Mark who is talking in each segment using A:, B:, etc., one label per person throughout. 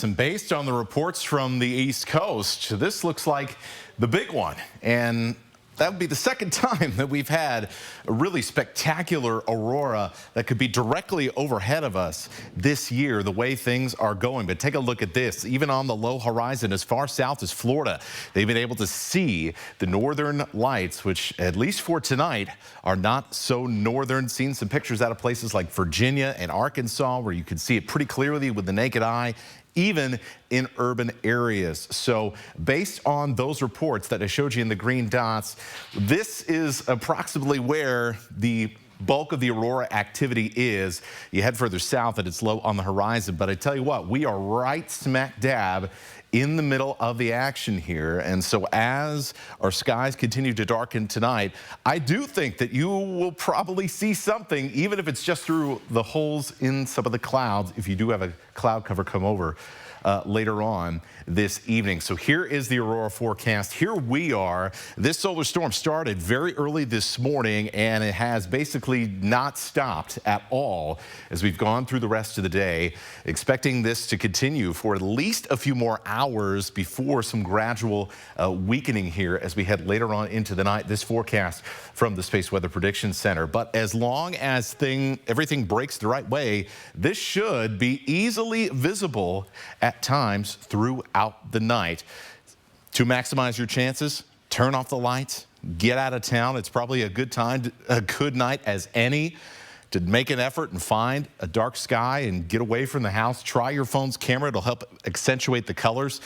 A: And based on the reports from the East Coast, this looks like the big one. And that would be the second time that we've had a really spectacular aurora that could be directly overhead of us this year, the way things are going. But take a look at this. Even on the low horizon as far south as Florida, they've been able to see the northern lights, which at least for tonight are not so northern. Seen some pictures out of places like Virginia and Arkansas where you can see it pretty clearly with the naked eye, even in urban areas. So based on those reports that I showed you in the green dots, this is approximately where the bulk of the aurora activity is. You head further south and it's low on the horizon, but I tell you what, we are right smack dab in the middle of the action here. And so as our skies continue to darken tonight, I do think that you will probably see something, even if it's just through the holes in some of the clouds, if you do have a cloud cover come over later on this evening. So here is the aurora forecast. Here we are. This solar storm started very early this morning and it has basically not stopped at all as we've gone through the rest of the day. Expecting this to continue for at least a few more hours before some gradual weakening here as we head later on into the night. This forecast from the Space Weather Prediction Center. But as long as everything breaks the right way, this should be easily visible at times throughout the night. To maximize your chances, turn off the lights, get out of town. It's probably a good time, a good night as any to make an effort and find a dark sky and get away from the house. Try your phone's camera. It'll help accentuate the colors.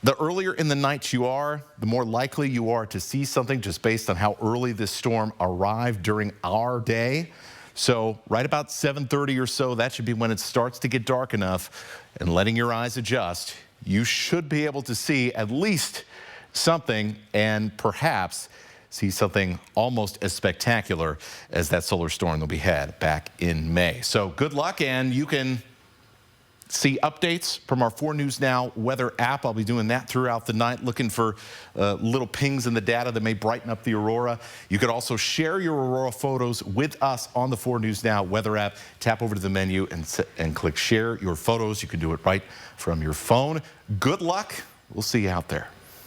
A: The earlier in the night you are, the more likely you are to see something just based on how early this storm arrived during our day. So right about 7:30 or so, that should be when it starts to get dark enough, and letting your eyes adjust, you should be able to see at least something and perhaps see something almost as spectacular as that solar storm that we had back in May. So good luck, and you can see updates from our 4 News Now weather app. I'll be doing that throughout the night, looking for little pings in the data that may brighten up the aurora. You could also share your aurora photos with us on the 4 News Now weather app. Tap over to the menu and click share your photos. You can do it right from your phone. Good luck. We'll see you out there.